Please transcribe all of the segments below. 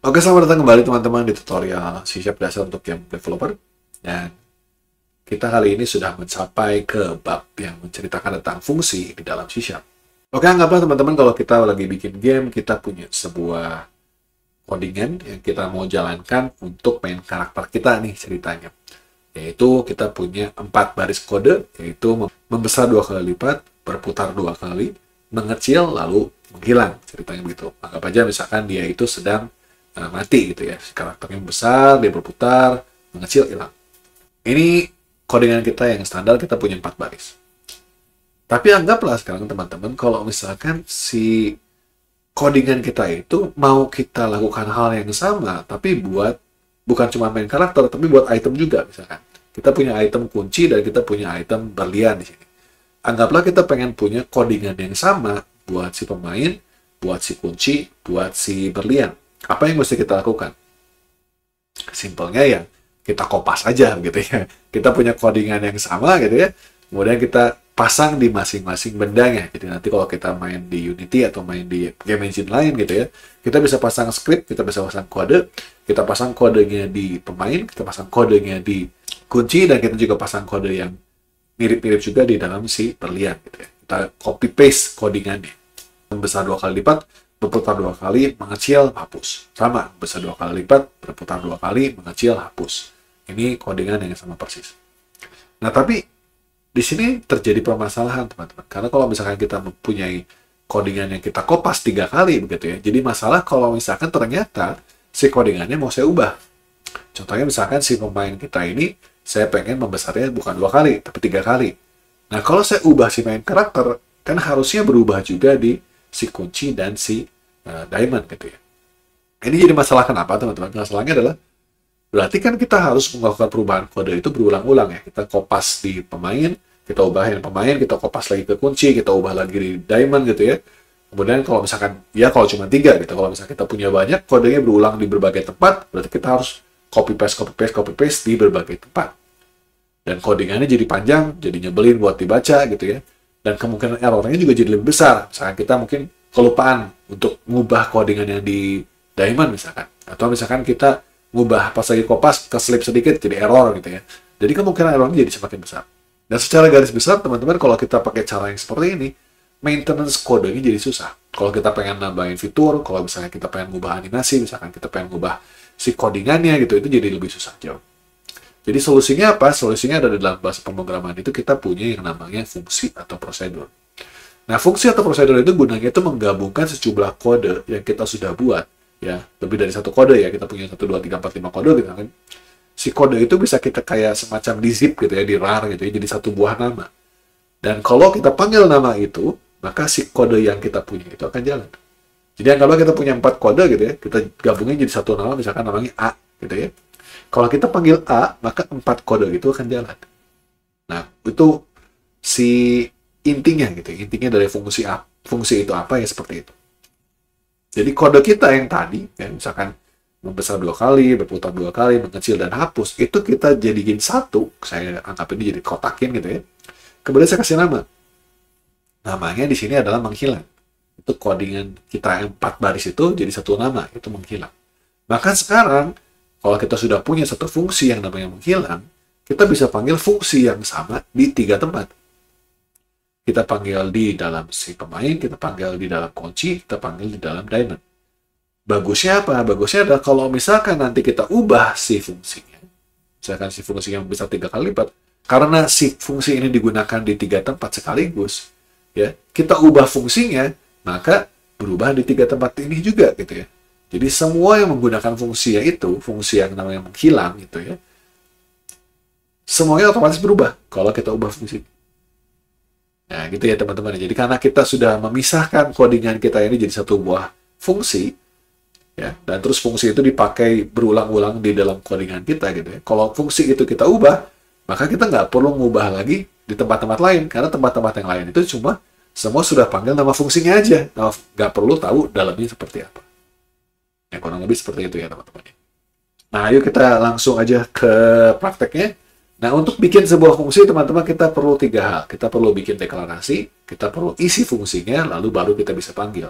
Oke, selamat datang kembali teman-teman di tutorial C# dasar untuk game developer. Dan kita kali ini sudah mencapai ke bab yang menceritakan tentang fungsi di dalam C#. Oke, anggaplah teman-teman kalau kita lagi bikin game, kita punya sebuah codingan yang kita mau jalankan untuk main karakter kita nih ceritanya. Yaitu kita punya 4 baris kode, yaitu membesar 2 kali lipat, berputar 2 kali, mengecil, lalu menghilang, ceritanya begitu. Anggap aja misalkan dia itu sedang mati gitu ya, karakternya besar, dia berputar, mengecil, hilang. Ini codingan kita yang standar, kita punya 4 baris. Tapi anggaplah sekarang teman-teman, kalau misalkan si codingan kita itu mau kita lakukan hal yang sama, tapi bukan cuma main karakter, tapi buat item juga misalkan. Kita punya item kunci dan kita punya item berlian di sini. Anggaplah kita pengen punya codingan yang sama buat si pemain, buat si kunci, buat si berlian. Apa yang mesti kita lakukan? Simpelnya ya, kita kopas aja gitu ya. Kita punya codingan yang sama gitu ya. Kemudian kita pasang di masing-masing bendanya. Jadi nanti kalau kita main di Unity atau main di game engine lain gitu ya, kita bisa pasang script, kita bisa pasang kode, kita pasang kodenya di pemain, kita pasang kodenya di kunci, dan kita juga pasang kode yang mirip-mirip juga di dalam si berlian gitu ya. Kita copy paste codingannya. Membesar 2 kali lipat, berputar 2 kali, mengecil, hapus. Sama, besar 2 kali lipat, berputar 2 kali, mengecil, hapus. Ini codingan yang sama persis. Nah, tapi di sini terjadi permasalahan, teman-teman. Karena kalau misalkan kita mempunyai codingan yang kita kopas 3 kali, begitu ya. Jadi masalah kalau misalkan ternyata si codingannya mau saya ubah. Contohnya misalkan si pemain kita ini, saya pengen membesarnya bukan 2 kali, tapi 3 kali. Nah, kalau saya ubah si main karakter, kan harusnya berubah juga di si kunci dan si diamond gitu ya. Ini jadi masalah kenapa teman-teman? Masalahnya adalah berarti kan kita harus melakukan perubahan kode itu berulang-ulang ya. Kita kopas di pemain, kita ubahin pemain, kita kopas lagi ke kunci, kita ubah lagi di diamond gitu ya. Kemudian kalau misalkan, ya kalau cuma 3 gitu, kalau misalkan kita punya banyak, kodenya berulang di berbagai tempat, berarti kita harus copy paste di berbagai tempat. Dan codingannya jadi panjang, jadi nyebelin buat dibaca gitu ya. Dan kemungkinan errornya juga jadi lebih besar. Misalkan kita mungkin kelupaan untuk ngubah codingan yang di diamond misalkan. Atau misalkan kita ngubah pas lagi kopas, keslip sedikit jadi error gitu ya. Jadi kemungkinan errornya jadi semakin besar. Dan secara garis besar teman-teman, kalau kita pakai cara yang seperti ini, maintenance kodenya jadi susah. Kalau kita pengen nambahin fitur, kalau misalnya kita pengen ngubah animasi, misalkan kita pengen ngubah si codingannya gitu, itu jadi lebih susah jauh. Jadi solusinya apa? Solusinya ada di dalam bahasa pemrograman itu kita punya yang namanya fungsi atau prosedur. Nah, fungsi atau prosedur itu gunanya itu menggabungkan sejumlah kode yang kita sudah buat, ya, lebih dari satu kode ya, kita punya 1, 2, 3, 4, 5 kode gitu kan. Si kode itu bisa kita kayak semacam di zip gitu ya, di rar gitu ya, jadi satu buah nama. Dan kalau kita panggil nama itu, maka si kode yang kita punya itu akan jalan. Jadi anggaplah kita punya 4 kode gitu ya, kita gabungin jadi satu nama, misalkan namanya A gitu ya. Kalau kita panggil A, maka 4 kode itu akan jalan. Nah, itu si intinya gitu, intinya dari fungsi A. Fungsi itu apa ya, seperti itu. Jadi kode kita yang tadi, ya, misalkan membesar 2 kali, berputar 2 kali, mengecil dan hapus, itu kita jadiin satu, saya anggap ini jadi kotakin gitu ya. Kemudian saya kasih nama. Namanya di sini adalah menghilang. Itu codingan kita yang 4 baris itu jadi satu nama, itu menghilang. Maka sekarang, kalau kita sudah punya satu fungsi yang namanya menghilang, kita bisa panggil fungsi yang sama di 3 tempat. Kita panggil di dalam si pemain, kita panggil di dalam kunci, kita panggil di dalam diamond. Bagusnya apa? Bagusnya adalah kalau misalkan nanti kita ubah si fungsinya, misalkan si fungsi yang bisa 3 kali lipat, karena si fungsi ini digunakan di 3 tempat sekaligus, ya, kita ubah fungsinya, maka berubah di 3 tempat ini juga gitu ya. Jadi semua yang menggunakan fungsi itu, fungsi yang namanya menghilang gitu ya, semuanya otomatis berubah kalau kita ubah fungsi. Nah, gitu ya teman-teman. Jadi karena kita sudah memisahkan codingan kita ini jadi satu buah fungsi, ya, dan terus fungsi itu dipakai berulang-ulang di dalam codingan kita gitu ya. Kalau fungsi itu kita ubah, maka kita nggak perlu ngubah lagi di tempat-tempat lain, karena tempat-tempat yang lain itu cuma semua sudah panggil nama fungsinya aja, nggak perlu tahu dalamnya seperti apa. Ya, kurang lebih seperti itu ya teman-teman. Nah, ayo kita langsung aja ke prakteknya. Nah, untuk bikin sebuah fungsi, teman-teman, kita perlu 3 hal. Kita perlu bikin deklarasi, kita perlu isi fungsinya, lalu baru kita bisa panggil.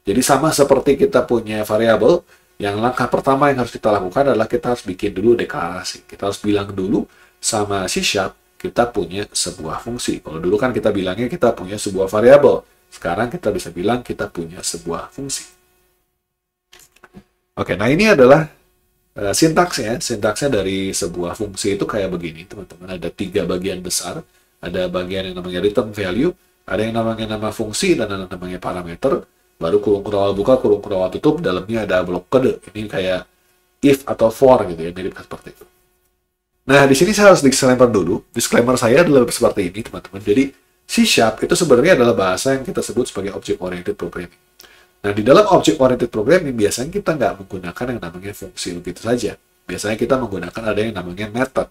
Jadi sama seperti kita punya variabel, yang langkah pertama yang harus kita lakukan adalah kita harus bikin dulu deklarasi. Kita harus bilang dulu sama C# kita punya sebuah fungsi. Kalau dulu kan kita bilangnya kita punya sebuah variabel. Sekarang kita bisa bilang kita punya sebuah fungsi. Oke, nah ini adalah sintaksnya. Sintaksnya dari sebuah fungsi itu kayak begini, teman-teman. Ada 3 bagian besar. Ada bagian yang namanya return value, ada yang namanya nama fungsi, dan ada namanya parameter. Baru kurung kurung buka, kurung kurung tutup, dalamnya ada blok kode. Ini kayak if atau for gitu ya, mirip seperti itu. Nah, di sini saya harus disclaimer dulu. Disclaimer saya adalah seperti ini, teman-teman. Jadi, C# itu sebenarnya adalah bahasa yang kita sebut sebagai Object-Oriented Programming. Nah, di dalam Object-Oriented Programming, biasanya kita nggak menggunakan yang namanya fungsi begitu saja. Biasanya kita menggunakan ada yang namanya method.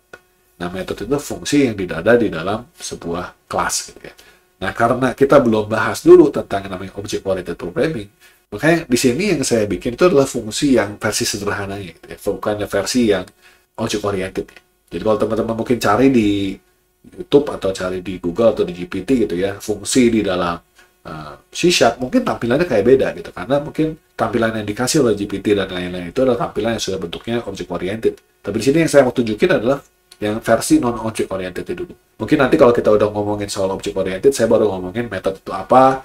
Nah, method itu fungsi yang ada di dalam sebuah kelas. Gitu ya. Nah, karena kita belum bahas dulu tentang yang namanya Object-Oriented Programming, makanya di sini yang saya bikin itu adalah fungsi yang versi sederhananya. Gitu ya. Bukannya versi yang Object-Oriented. Jadi kalau teman-teman mungkin cari di YouTube atau cari di Google atau di GPT gitu ya, fungsi di dalam C# mungkin tampilannya kayak beda gitu, karena mungkin tampilan yang dikasih oleh GPT dan lain-lain itu adalah tampilan yang sudah bentuknya object oriented. Tapi di sini yang saya mau tunjukin adalah yang versi non object oriented dulu. Mungkin nanti kalau kita udah ngomongin soal object oriented, saya baru ngomongin metode itu apa,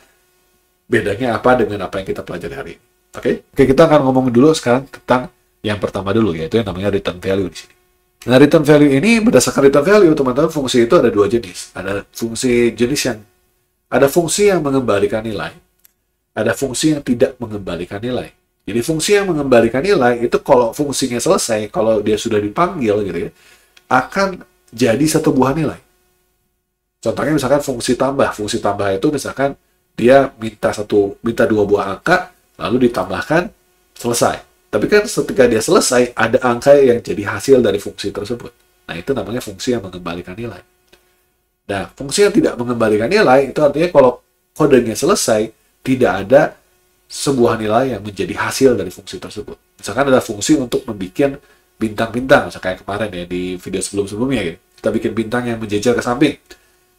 bedanya apa dengan apa yang kita pelajari hari ini. Oke, kita akan ngomong dulu sekarang tentang yang pertama dulu, yaitu yang namanya return value di sini. Nah, return value ini, berdasarkan return value, teman-teman, fungsi itu ada 2 jenis. Ada fungsi yang mengembalikan nilai. Ada fungsi yang tidak mengembalikan nilai. Jadi, fungsi yang mengembalikan nilai itu kalau fungsinya selesai, kalau dia sudah dipanggil gitu ya, akan jadi satu buah nilai. Contohnya misalkan fungsi tambah. Fungsi tambah itu misalkan dia minta 2 buah angka, lalu ditambahkan, selesai. Tapi kan ketika dia selesai, ada angka yang jadi hasil dari fungsi tersebut. Nah, itu namanya fungsi yang mengembalikan nilai. Nah, fungsi yang tidak mengembalikan nilai, itu artinya kalau kodenya selesai, tidak ada sebuah nilai yang menjadi hasil dari fungsi tersebut. Misalkan ada fungsi untuk membuat bintang-bintang, misalkan kayak kemarin ya, di video sebelum-sebelumnya gitu. Kita bikin bintang yang menjejer ke samping.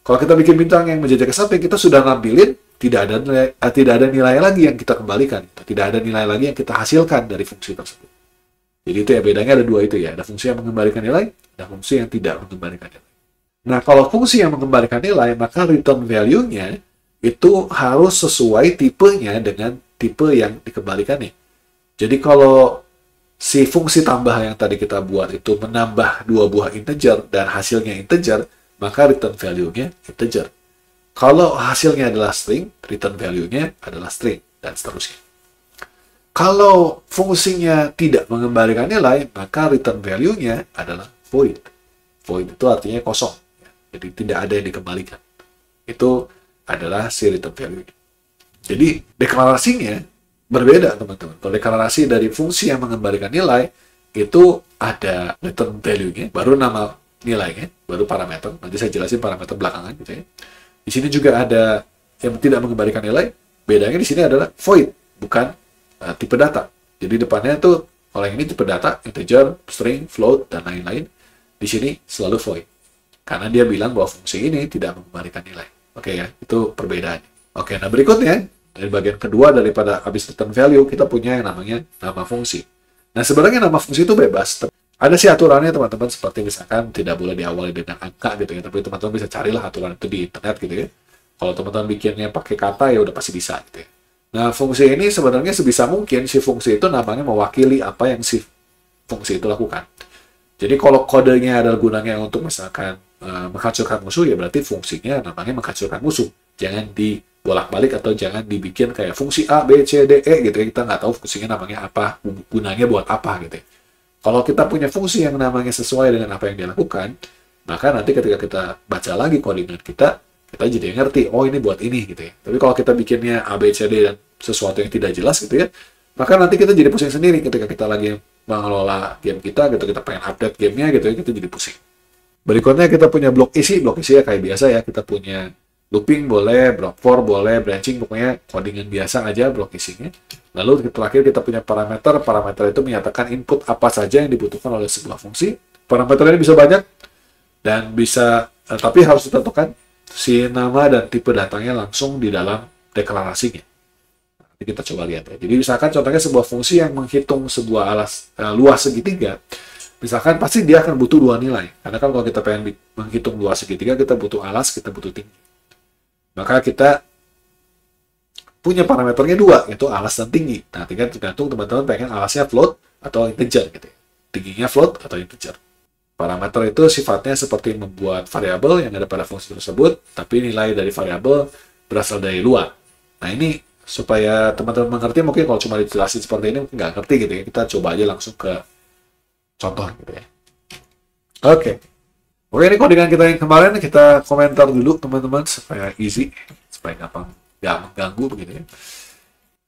Kalau kita bikin bintang yang menjejer ke samping, kita sudah nampilin, tidak ada nilai lagi yang kita kembalikan. Tidak ada nilai lagi yang kita hasilkan dari fungsi tersebut. Jadi itu ya, bedanya ada 2 itu ya. Ada fungsi yang mengembalikan nilai, ada fungsi yang tidak mengembalikan nilai. Nah, kalau fungsi yang mengembalikan nilai, maka return value-nya itu harus sesuai tipenya dengan tipe yang dikembalikannya. Jadi kalau si fungsi tambah yang tadi kita buat itu menambah 2 buah integer dan hasilnya integer, maka return value-nya integer. Kalau hasilnya adalah string, return value-nya adalah string, dan seterusnya. Kalau fungsinya tidak mengembalikan nilai, maka return value-nya adalah void. Void itu artinya kosong. Jadi tidak ada yang dikembalikan. Itu adalah si return value-nya. Jadi deklarasinya berbeda, teman-teman. Kalau deklarasi dari fungsi yang mengembalikan nilai, itu ada return value-nya, baru nama nilainya, baru parameter. Nanti saya jelasin parameter belakangan gitu ya. Di sini juga ada yang tidak mengembalikan nilai. Bedanya di sini adalah void, bukan tipe data. Jadi depannya itu, kalau yang ini tipe data, integer, string, float, dan lain-lain. Di sini selalu void. Karena dia bilang bahwa fungsi ini tidak mengembalikan nilai. Oke ya, itu perbedaannya. Oke, nah berikutnya, dari bagian kedua daripada habis return value, kita punya yang namanya nama fungsi. Nah, sebenarnya nama fungsi itu bebas. Ada sih aturannya, teman-teman, seperti misalkan tidak boleh diawali dengan angka gitu ya, tapi teman-teman bisa carilah aturan itu di internet gitu ya. Kalau teman-teman bikinnya pakai kata, ya udah pasti bisa gitu ya. Nah, fungsi ini sebenarnya sebisa mungkin si fungsi itu namanya mewakili apa yang si fungsi itu lakukan. Jadi kalau kodenya adalah gunanya untuk misalkan menghancurkan musuh, ya berarti fungsinya namanya menghancurkan musuh. Jangan dibolak-balik atau jangan dibikin kayak fungsi A, B, C, D, E gitu ya. Kita nggak tahu fungsinya namanya apa, gunanya buat apa gitu ya. Kalau kita punya fungsi yang namanya sesuai dengan apa yang dia lakukan, maka nanti ketika kita baca lagi codingan kita jadi ngerti, oh ini buat ini gitu ya. Tapi kalau kita bikinnya A, B, C, D dan sesuatu yang tidak jelas gitu ya, maka nanti kita jadi pusing sendiri ketika kita lagi mengelola game kita gitu, kita pengen update gamenya gitu ya, kita jadi pusing. Berikutnya kita punya blok isi ya kayak biasa ya, kita punya looping boleh, block for boleh, branching, pokoknya codingan biasa aja blok isinya. Lalu terakhir kita punya parameter itu menyatakan input apa saja yang dibutuhkan oleh sebuah fungsi. Parameter ini bisa banyak dan bisa, tapi harus ditentukan si nama dan tipe datanya langsung di dalam deklarasinya. Nanti kita coba lihat ya. Jadi misalkan contohnya sebuah fungsi yang menghitung sebuah luas segitiga, misalkan pasti dia akan butuh dua nilai. Karena kan kalau kita pengen menghitung luas segitiga, kita butuh alas, kita butuh tinggi. Maka kita punya parameternya dua, yaitu alas dan tinggi. Nah, tinggal tergantung teman-teman pengen alasnya float atau integer gitu ya. Tingginya float atau integer. Parameter itu sifatnya seperti membuat variabel yang ada pada fungsi tersebut, tapi nilai dari variabel berasal dari luar. Nah, ini supaya teman-teman mengerti, mungkin kalau cuma dijelasin seperti ini nggak ngerti gitu ya. Kita coba aja langsung ke contoh gitu ya. Oke. Oke, ini codingan kita yang kemarin, kita komentar dulu teman-teman supaya easy, supaya nggak mengganggu begitu ya.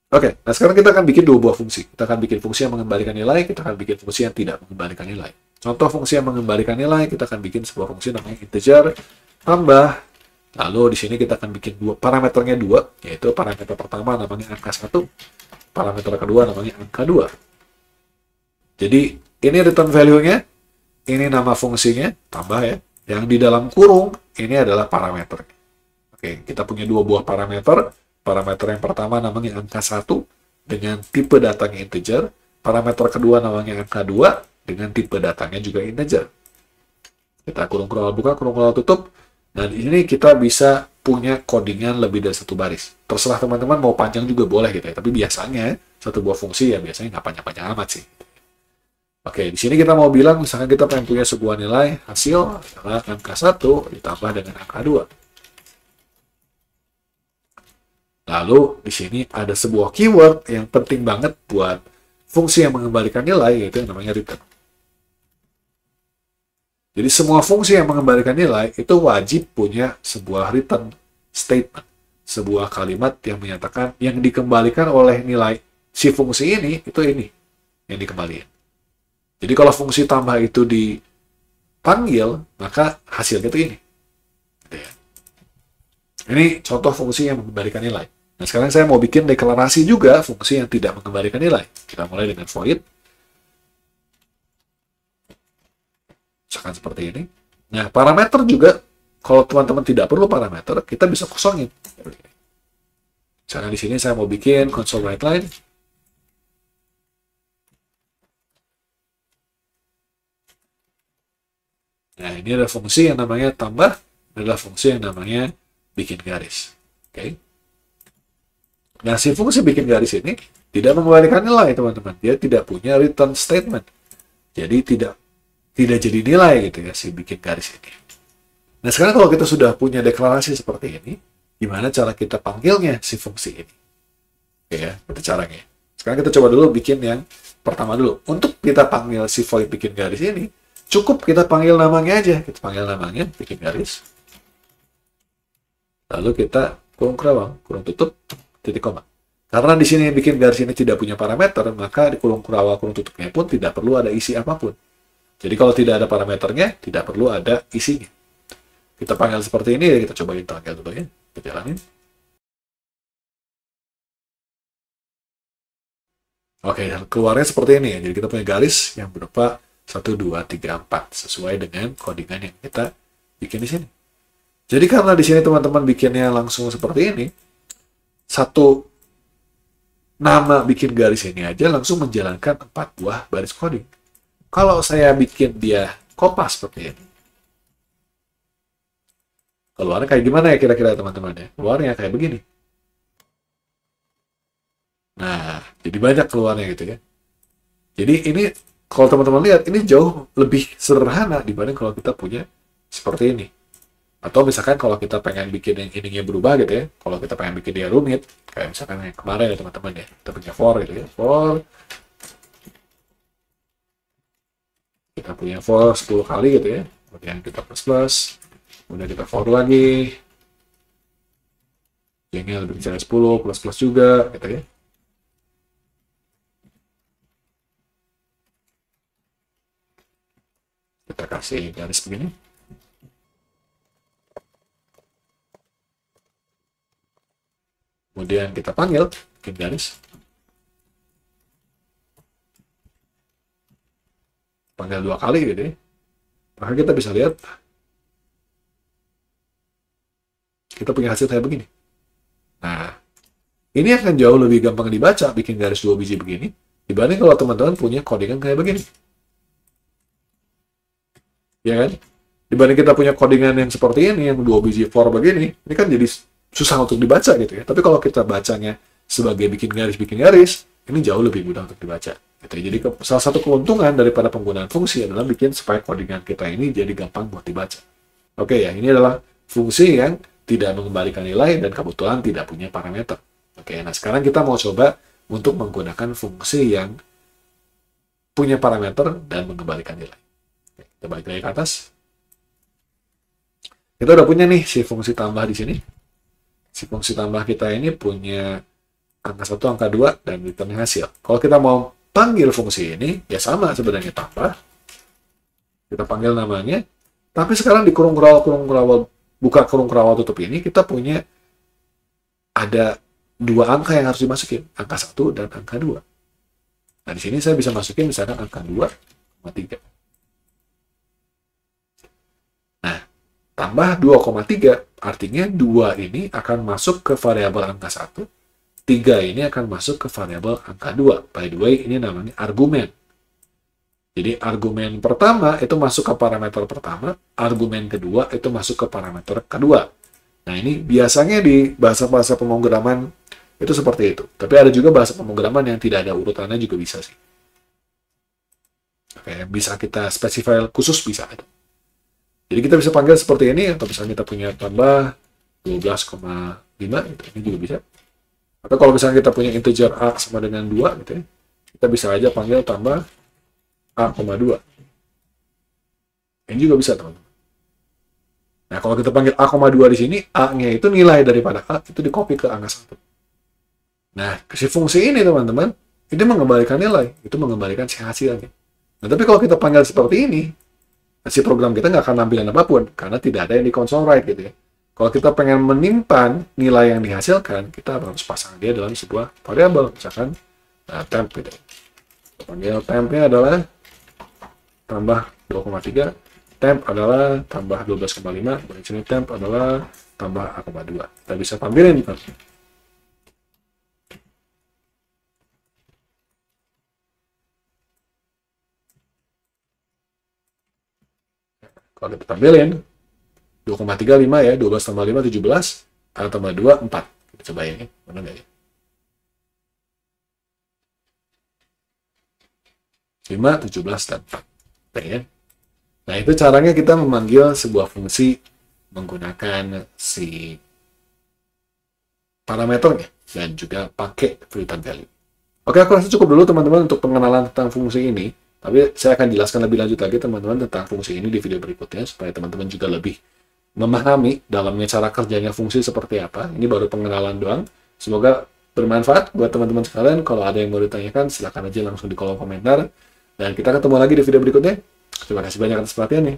Oke, nah sekarang kita akan bikin dua buah fungsi. Kita akan bikin fungsi yang mengembalikan nilai, kita akan bikin fungsi yang tidak mengembalikan nilai. Contoh fungsi yang mengembalikan nilai, kita akan bikin sebuah fungsi namanya integer tambah. Lalu di sini kita akan bikin parameternya dua, yaitu parameter pertama namanya angka 1, parameter kedua namanya angka 2. Jadi ini return value-nya, ini nama fungsinya, tambah ya. Yang di dalam kurung, ini adalah parameter. Oke, kita punya dua buah parameter. Parameter yang pertama namanya angka 1 dengan tipe datanya integer. Parameter kedua namanya angka 2 dengan tipe datanya juga integer. Kita kurung kurang buka, kurung kurang tutup. Nah, di sini kita bisa punya codingan lebih dari satu baris. Terserah teman-teman mau panjang juga boleh gitu ya. Tapi biasanya satu buah fungsi ya biasanya nggak panjang-panjang amat sih. Oke, di sini kita mau bilang misalkan kita pengen punya sebuah nilai hasil adalah angka 1 ditambah dengan angka 2. Lalu di sini ada sebuah keyword yang penting banget buat fungsi yang mengembalikan nilai, yaitu yang namanya return. Jadi semua fungsi yang mengembalikan nilai itu wajib punya sebuah return statement, sebuah kalimat yang menyatakan yang dikembalikan oleh nilai si fungsi ini itu ini yang dikembalikan. Jadi kalau fungsi tambah itu dipanggil, maka hasilnya itu ini. Ini contoh fungsi yang mengembalikan nilai. Nah, sekarang saya mau bikin deklarasi juga fungsi yang tidak mengembalikan nilai. Kita mulai dengan void. Misalkan seperti ini. Nah, parameter juga, kalau teman-teman tidak perlu parameter, kita bisa kosongin. Misalkan di sini saya mau bikin console write line. Nah, ini adalah fungsi yang namanya tambah, ini adalah fungsi yang namanya bikin garis. Oke. Nah, si fungsi bikin garis ini tidak mengembalikan nilai, teman-teman. Dia tidak punya return statement. Jadi tidak jadi nilai gitu ya, si bikin garis ini. Nah, sekarang kalau kita sudah punya deklarasi seperti ini, gimana cara kita panggilnya si fungsi ini? Oke ya, itu caranya. Sekarang kita coba dulu bikin yang pertama dulu. Untuk kita panggil si void bikin garis ini, cukup kita panggil namanya aja. Kita panggil namanya bikin garis. Lalu kita kurung kerawang, kurung tutup, titik koma. Karena di sini bikin garis ini tidak punya parameter, maka di kurung kerawang, kurung tutupnya pun tidak perlu ada isi apapun. Jadi kalau tidak ada parameternya, tidak perlu ada isinya. Kita panggil seperti ini, ya kita coba kita panggil dulu ya. Kita jalanin. Oke, keluarnya seperti ini ya. Jadi kita punya garis yang berupa 1, 2, 3, 4. Sesuai dengan codingan yang kita bikin di sini. Jadi karena di sini teman-teman bikinnya langsung seperti ini, satu nama bikin garis ini aja langsung menjalankan 4 buah baris coding. Kalau saya bikin dia kopas seperti ini, keluarnya kayak gimana ya kira-kira teman-teman ya? Keluarnya kayak begini. Nah, jadi banyak keluarnya gitu ya. Jadi ini, kalau teman-teman lihat, ini jauh lebih sederhana dibanding kalau kita punya seperti ini. Atau misalkan kalau kita pengen bikin yang ininya berubah gitu ya, kalau kita pengen bikin dia rumit, kayak misalkan yang kemarin ya teman-teman ya, kita punya for gitu ya, for, kita punya for 10 kali gitu ya, kemudian kita plus, kemudian kita for lagi, ini lebih dari 10, plus juga gitu ya. Kita kasih garis begini. Kemudian kita panggil, bikin garis. Panggil 2 kali gitu ya. Maka kita bisa lihat, kita punya hasil kayak begini. Nah, Ini akan jauh lebih gampang dibaca, bikin garis 2 biji begini, dibanding kalau teman-teman punya codingan kayak begini. Ya kan? Dibanding kita punya codingan yang seperti ini, yang 2 biji for begini, ini kan jadi susah untuk dibaca gitu ya. Tapi kalau kita bacanya sebagai bikin garis, ini jauh lebih mudah untuk dibaca. Gitu ya. Jadi salah satu keuntungan daripada penggunaan fungsi adalah bikin supaya codingan kita ini jadi gampang buat dibaca. Oke ya, ini adalah fungsi yang tidak mengembalikan nilai dan kebetulan tidak punya parameter. Oke, nah sekarang kita mau coba untuk menggunakan fungsi yang punya parameter dan mengembalikan nilai. Oke, kita balik lagi ke atas. Kita udah punya nih si fungsi tambah di sini. Si fungsi tambah kita ini punya angka 1, angka 2, dan return hasil. Kalau kita mau panggil fungsi ini, ya sama sebenarnya tambah. Kita panggil namanya. Tapi sekarang di kurung kerawal, buka kurung kerawal tutup ini, kita punya ada 2 angka yang harus dimasukin. Angka 1 dan angka 2. Nah, di sini saya bisa masukin misalkan angka 2,3. Tambah 2,3, artinya 2 ini akan masuk ke variabel angka 1, 3 ini akan masuk ke variabel angka 2. By the way, ini namanya argumen. Jadi argumen pertama itu masuk ke parameter pertama, argumen kedua itu masuk ke parameter kedua. Nah, ini biasanya di bahasa-bahasa pemrograman itu seperti itu. Tapi ada juga bahasa pemrograman yang tidak ada urutannya juga bisa sih. Oke, bisa kita spesify khusus bisa. Jadi kita bisa panggil seperti ini, atau misalnya kita punya tambah 12,5, gitu. Ini juga bisa. Atau kalau misalnya kita punya integer A sama dengan 2, gitu ya, kita bisa aja panggil tambah A,2. Ini juga bisa, teman-teman. Nah, kalau kita panggil A,2 di sini, A-nya itu nilai daripada A, itu di-copy ke angka 1. Nah, si fungsi ini, teman-teman, itu mengembalikan nilai, itu mengembalikan si hasilnya. Nah, tapi kalau kita panggil seperti ini, si program kita nggak akan nampilin apapun, karena tidak ada yang di console write gitu ya. Kalau kita pengen menyimpan nilai yang dihasilkan, kita harus pasang dia dalam sebuah variabel, misalkan temp gitu. Kita panggil temp-nya adalah tambah 2,3, temp adalah tambah 12,5, dan sini temp adalah tambah A,2. Kita bisa tampilin kan. Kalau kita tampilin 2,35 ya, 12 tambah 5, 17, A tambah 2, 4. Kita cobain ya, mana nggak ya? 5, 17, dan 4. Ya. Nah, itu caranya kita memanggil sebuah fungsi menggunakan si parameternya dan juga pakai return value. Oke, aku rasa cukup dulu teman-teman untuk pengenalan tentang fungsi ini. Tapi saya akan jelaskan lebih lanjut lagi teman-teman tentang fungsi ini di video berikutnya supaya teman-teman juga lebih memahami dalamnya cara kerjanya fungsi seperti apa. Ini baru pengenalan doang. Semoga bermanfaat buat teman-teman sekalian. Kalau ada yang mau ditanyakan silahkan aja langsung di kolom komentar. Dan kita ketemu lagi di video berikutnya. Terima kasih banyak atas perhatiannya.